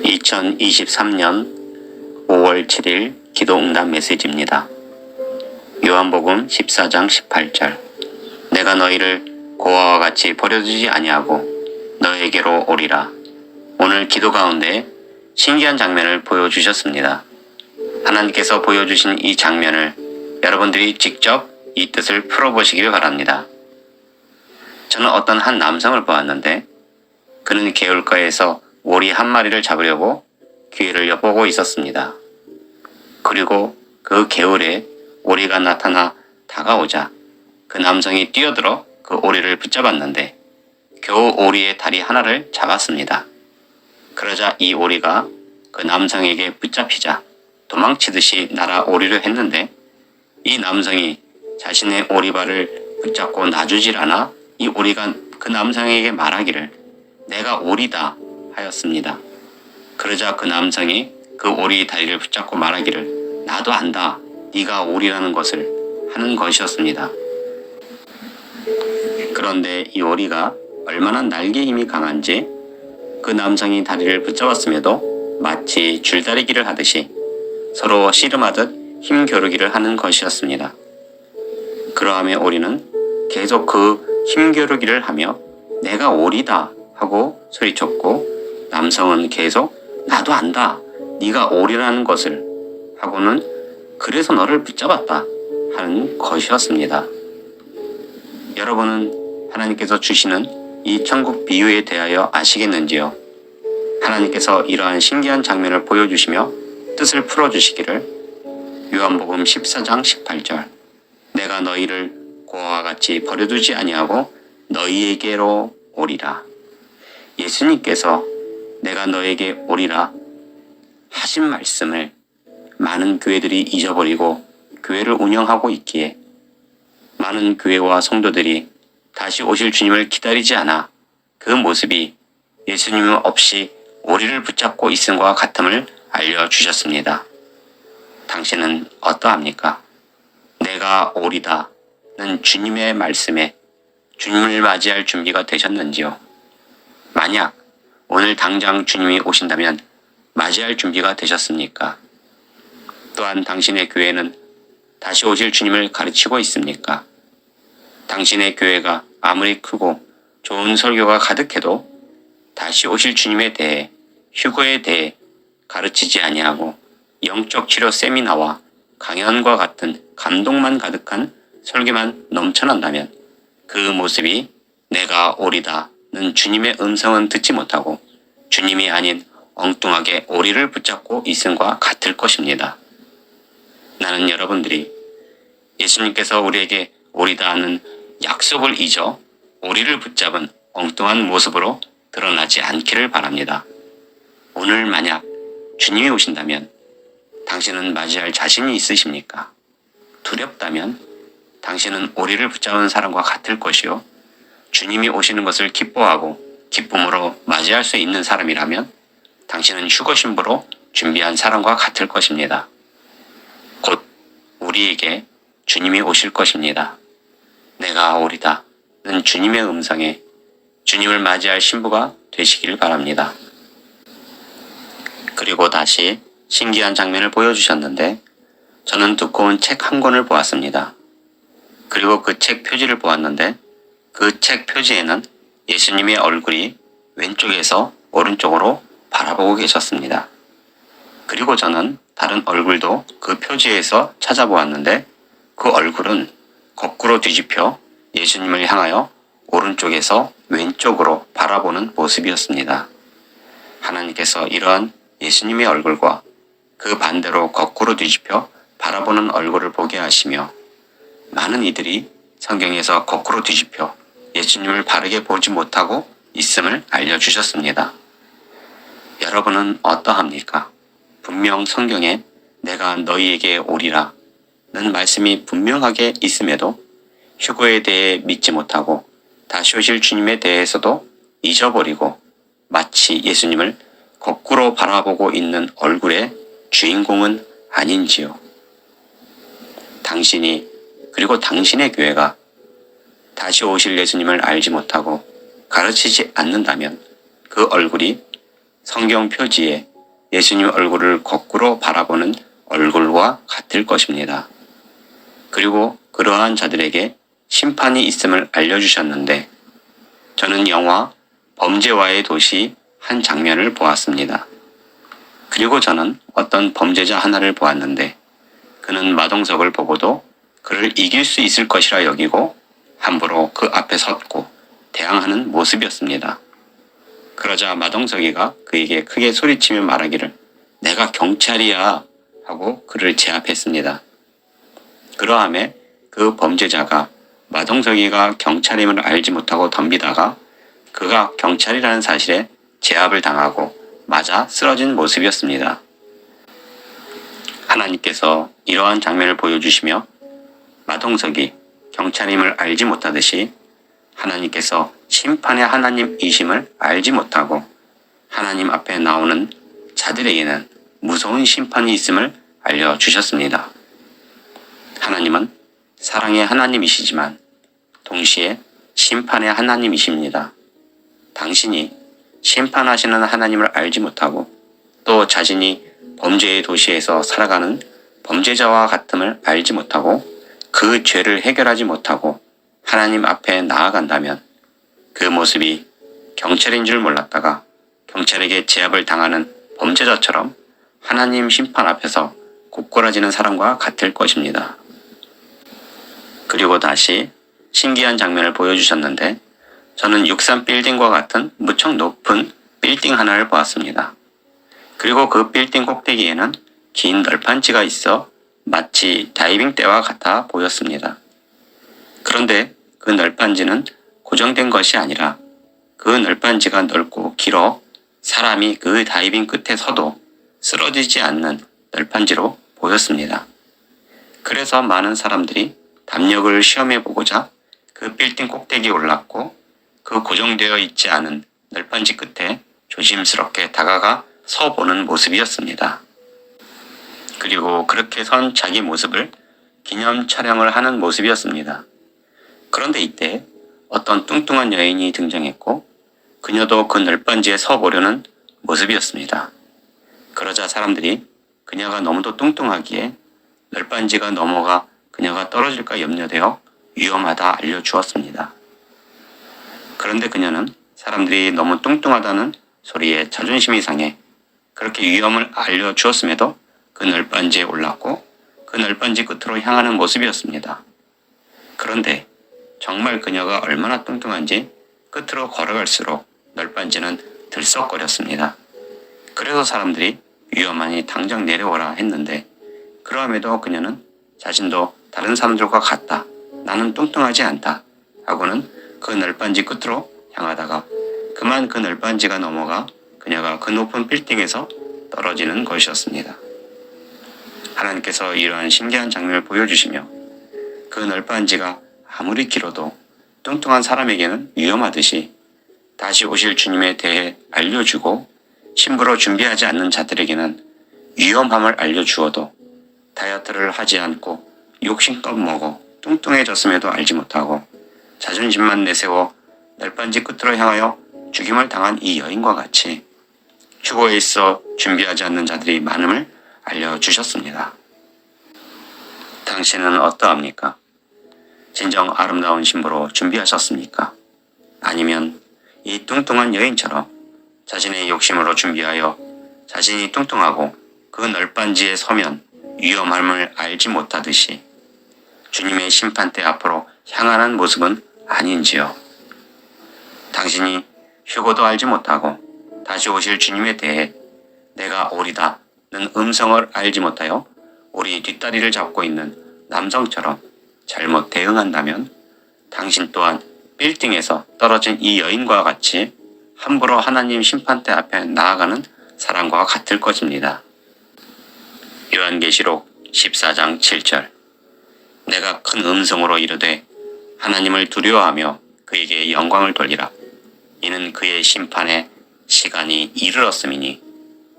2023년 5월 7일 기도응답 메시지입니다. 요한복음 14장 18절 내가 너희를 고아와 같이 버려두지 아니하고 너에게로 오리라. 오늘 기도 가운데 신기한 장면을 보여주셨습니다. 하나님께서 보여주신 이 장면을 여러분들이 직접 이 뜻을 풀어보시길 바랍니다. 저는 어떤 한 남성을 보았는데 그는 개울가에서 오리 한 마리를 잡으려고 기회를 엿보고 있었습니다. 그리고 그 개울에 오리가 나타나 다가오자 그 남성이 뛰어들어 그 오리를 붙잡았는데 겨우 오리의 다리 하나를 잡았습니다. 그러자 이 오리가 그 남성에게 붙잡히자 도망치듯이 날아오리려 했는데 이 남성이 자신의 오리발을 붙잡고 놔주질 않아 이 오리가 그 남성에게 말하기를 내가 오리다 하였습니다. 그러자 그 남성이 그 오리 다리를 붙잡고 말하기를 나도 안다. 네가 오리라는 것을 하는 것이었습니다. 그런데 이 오리가 얼마나 날개 힘이 강한지 그 남성이 다리를 붙잡았음에도 마치 줄다리기를 하듯이 서로 씨름하듯 힘겨루기를 하는 것이었습니다. 그러함에 오리는 계속 그 힘겨루기를 하며 내가 오리다 하고 소리쳤고 남성은 계속 나도 안다. 네가 오리라는 것을 하고는 그래서 너를 붙잡았다 하는 것이었습니다. 여러분은 하나님께서 주시는 이 천국 비유에 대하여 아시겠는지요? 하나님께서 이러한 신기한 장면을 보여주시며 뜻을 풀어주시기를 요한복음 14장 18절 내가 너희를 고아와 같이 버려두지 아니하고 너희에게로 오리라. 예수님께서 내가 너에게 오리라 하신 말씀을 많은 교회들이 잊어버리고 교회를 운영하고 있기에 많은 교회와 성도들이 다시 오실 주님을 기다리지 않아 그 모습이 예수님 없이 오리를 붙잡고 있음과 같음을 알려주셨습니다. 당신은 어떠합니까? 내가 오리다는 주님의 말씀에 주님을 맞이할 준비가 되셨는지요? 만약 오늘 당장 주님이 오신다면 맞이할 준비가 되셨습니까? 또한 당신의 교회는 다시 오실 주님을 가르치고 있습니까? 당신의 교회가 아무리 크고 좋은 설교가 가득해도 다시 오실 주님에 대해 휴거에 대해 가르치지 아니하고 영적 치료 세미나와 강연과 같은 감동만 가득한 설교만 넘쳐난다면 그 모습이 내가 오리다는 주님의 음성은 듣지 못하고 주님이 아닌 엉뚱하게 오리를 붙잡고 있음과 같을 것입니다. 나는 여러분들이 예수님께서 우리에게 오리다 하는 약속을 잊어 오리를 붙잡은 엉뚱한 모습으로 드러나지 않기를 바랍니다. 오늘 만약 주님이 오신다면 당신은 맞이할 자신이 있으십니까? 두렵다면 당신은 오리를 붙잡은 사람과 같을 것이요. 주님이 오시는 것을 기뻐하고 기쁨으로 맞이할 수 있는 사람이라면 당신은 휴거신부로 준비한 사람과 같을 것입니다. 곧 우리에게 주님이 오실 것입니다. 내가 오리다는 주님의 음성에 주님을 맞이할 신부가 되시길 바랍니다. 그리고 다시 신기한 장면을 보여주셨는데 저는 두꺼운 책 한 권을 보았습니다. 그리고 그 책 표지를 보았는데 그 책 표지에는 예수님의 얼굴이 왼쪽에서 오른쪽으로 바라보고 계셨습니다. 그리고 저는 다른 얼굴도 그 표지에서 찾아보았는데 그 얼굴은 거꾸로 뒤집혀 예수님을 향하여 오른쪽에서 왼쪽으로 바라보는 모습이었습니다. 하나님께서 이러한 예수님의 얼굴과 그 반대로 거꾸로 뒤집혀 바라보는 얼굴을 보게 하시며 많은 이들이 성경에서 거꾸로 뒤집혀 예수님을 바르게 보지 못하고 있음을 알려주셨습니다. 여러분은 어떠합니까? 분명 성경에 내가 너희에게 오리라 는 말씀이 분명하게 있음에도 휴거에 대해 믿지 못하고 다시 오실 주님에 대해서도 잊어버리고 마치 예수님을 거꾸로 바라보고 있는 얼굴의 주인공은 아닌지요. 당신이 그리고 당신의 교회가 다시 오실 예수님을 알지 못하고 가르치지 않는다면 그 얼굴이 성경 표지에 예수님 얼굴을 거꾸로 바라보는 얼굴과 같을 것입니다. 그리고 그러한 자들에게 심판이 있음을 알려주셨는데 저는 영화 범죄와의 도시 한 장면을 보았습니다. 그리고 저는 어떤 범죄자 하나를 보았는데 그는 마동석을 보고도 그를 이길 수 있을 것이라 여기고 함부로 그 앞에 섰고 대항하는 모습이었습니다. 그러자 마동석이가 그에게 크게 소리치며 말하기를 내가 경찰이야 하고 그를 제압했습니다. 그러함에 그 범죄자가 마동석이가 경찰임을 알지 못하고 덤비다가 그가 경찰이라는 사실에 제압을 당하고 맞아 쓰러진 모습이었습니다. 하나님께서 이러한 장면을 보여주시며 마동석이 경찰임을 알지 못하듯이 하나님께서 심판의 하나님이심을 알지 못하고 하나님 앞에 나오는 자들에게는 무서운 심판이 있음을 알려주셨습니다. 하나님은 사랑의 하나님이시지만 동시에 심판의 하나님이십니다. 당신이 심판하시는 하나님을 알지 못하고 또 자신이 범죄의 도시에서 살아가는 범죄자와 같음을 알지 못하고 그 죄를 해결하지 못하고 하나님 앞에 나아간다면 그 모습이 경찰인 줄 몰랐다가 경찰에게 제압을 당하는 범죄자처럼 하나님 심판 앞에서 고꾸라지는 사람과 같을 것입니다. 그리고 다시 신기한 장면을 보여주셨는데 저는 63 빌딩과 같은 무척 높은 빌딩 하나를 보았습니다. 그리고 그 빌딩 꼭대기에는 긴 널판지가 있어 마치 다이빙 대와 같아 보였습니다. 그런데 그 널판지는 고정된 것이 아니라 그 널판지가 넓고 길어 사람이 그 다이빙 끝에 서도 쓰러지지 않는 널판지로 보였습니다. 그래서 많은 사람들이 담력을 시험해 보고자 그 빌딩 꼭대기에 올랐고 그 고정되어 있지 않은 널판지 끝에 조심스럽게 다가가 서 보는 모습이었습니다. 그리고 그렇게 선 자기 모습을 기념 촬영을 하는 모습이었습니다. 그런데 이때 어떤 뚱뚱한 여인이 등장했고 그녀도 그 널판지에 서 보려는 모습이었습니다. 그러자 사람들이 그녀가 너무도 뚱뚱하기에 널판지가 넘어가 그녀가 떨어질까 염려되어 위험하다 알려주었습니다. 그런데 그녀는 사람들이 너무 뚱뚱하다는 소리에 자존심이 상해 그렇게 위험을 알려주었음에도 그 널판지에 올랐고 그 널판지 끝으로 향하는 모습이었습니다. 그런데 정말 그녀가 얼마나 뚱뚱한지 끝으로 걸어갈수록 널판지는 들썩거렸습니다. 그래서 사람들이 위험하니 당장 내려오라 했는데 그럼에도 그녀는 자신도 다른 사람들과 같다. 나는 뚱뚱하지 않다. 하고는 그 널판지 끝으로 향하다가 그만 그 널판지가 넘어가 그녀가 그 높은 빌딩에서 떨어지는 것이었습니다. 하나님께서 이러한 신기한 장면을 보여주시며 그 널판지가 아무리 길어도 뚱뚱한 사람에게는 위험하듯이 다시 오실 주님에 대해 알려주고 심부러 준비하지 않는 자들에게는 위험함을 알려주어도 다이어트를 하지 않고 욕심껏 먹어 뚱뚱해졌음에도 알지 못하고 자존심만 내세워 널판지 끝으로 향하여 죽임을 당한 이 여인과 같이 휴거에 있어 준비하지 않는 자들이 많음을 알려주셨습니다. 당신은 어떠합니까? 진정 아름다운 신부로 준비하셨습니까? 아니면 이 뚱뚱한 여인처럼 자신의 욕심으로 준비하여 자신이 뚱뚱하고 그 널판지에 서면 위험함을 알지 못하듯이 주님의 심판대 앞으로 향하는 모습은 아닌지요? 당신이 휴고도 알지 못하고 다시 오실 주님에 대해 내가 오리다는 음성을 알지 못하여 우리 뒷다리를 잡고 있는 남성처럼 잘못 대응한다면 당신 또한 빌딩에서 떨어진 이 여인과 같이 함부로 하나님 심판대 앞에 나아가는 사람과 같을 것입니다. 요한계시록 14장 7절 내가 큰 음성으로 이르되 하나님을 두려워하며 그에게 영광을 돌리라. 이는 그의 심판의 시간이 이르렀음이니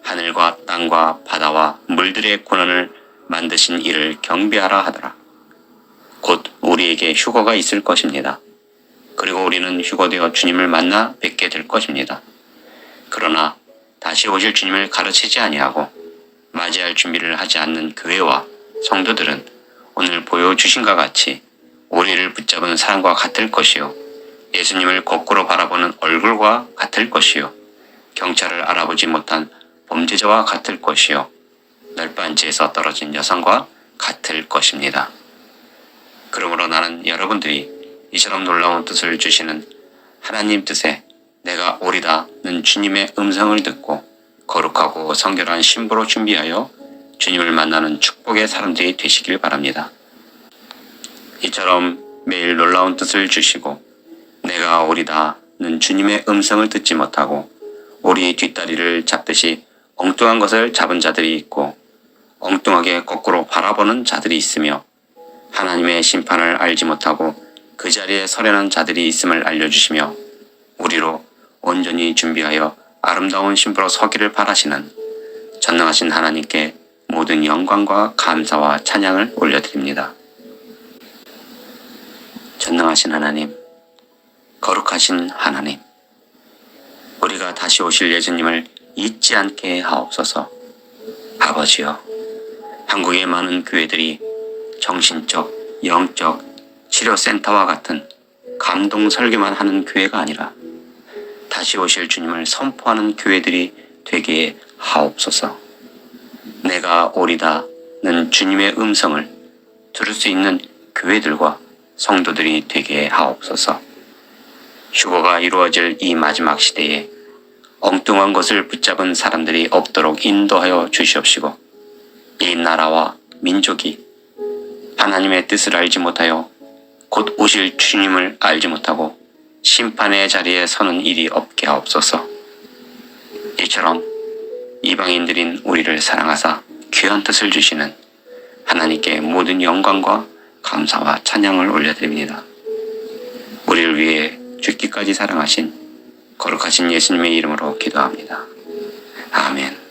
하늘과 땅과 바다와 물들의 권한을 만드신 이를 경배하라 하더라. 곧 우리에게 휴거가 있을 것입니다. 그리고 우리는 휴거되어 주님을 만나 뵙게 될 것입니다. 그러나 다시 다시 오실 주님을 가르치지 아니하고 맞이할 준비를 하지 않는 교회와 성도들은 오늘 보여주신과 같이 우리를 붙잡은 사람과 같을 것이요, 예수님을 거꾸로 바라보는 얼굴과 같을 것이요, 경찰을 알아보지 못한 범죄자와 같을 것이요, 널빤지에서 떨어진 여성과 같을 것입니다. 그러므로 나는 여러분들이 이처럼 놀라운 뜻을 주시는 하나님 뜻에 내가 오리다는 주님의 음성을 듣고 거룩하고 성결한 신부로 준비하여 주님을 만나는 축복의 사람들이 되시길 바랍니다. 이처럼 매일 놀라운 뜻을 주시고 내가 오리다는 주님의 음성을 듣지 못하고 오리 뒷다리를 잡듯이 엉뚱한 것을 잡은 자들이 있고 엉뚱하게 거꾸로 바라보는 자들이 있으며 하나님의 심판을 알지 못하고 그 자리에 서려는 자들이 있음을 알려주시며 우리로 온전히 준비하여 아름다운 신부로 서기를 바라시는 전능하신 하나님께 모든 영광과 감사와 찬양을 올려드립니다. 전능하신 하나님, 거룩하신 하나님, 우리가 다시 오실 예수님을 잊지 않게 하옵소서. 아버지여, 한국의 많은 교회들이 정신적, 영적 치료센터와 같은 감동 설교만 하는 교회가 아니라 다시 오실 주님을 선포하는 교회들이 되게 하옵소서. 내가 오리다는 주님의 음성을 들을 수 있는 교회들과 성도들이 되게 하옵소서. 휴거가 이루어질 이 마지막 시대에 엉뚱한 것을 붙잡은 사람들이 없도록 인도하여 주시옵시고 이 나라와 민족이 하나님의 뜻을 알지 못하여 곧 오실 주님을 알지 못하고 심판의 자리에 서는 일이 없게 하옵소서. 이처럼 이방인들인 우리를 사랑하사 귀한 뜻을 주시는 하나님께 모든 영광과 감사와 찬양을 올려드립니다. 우리를 위해 죽기까지 사랑하신 거룩하신 예수님의 이름으로 기도합니다. 아멘.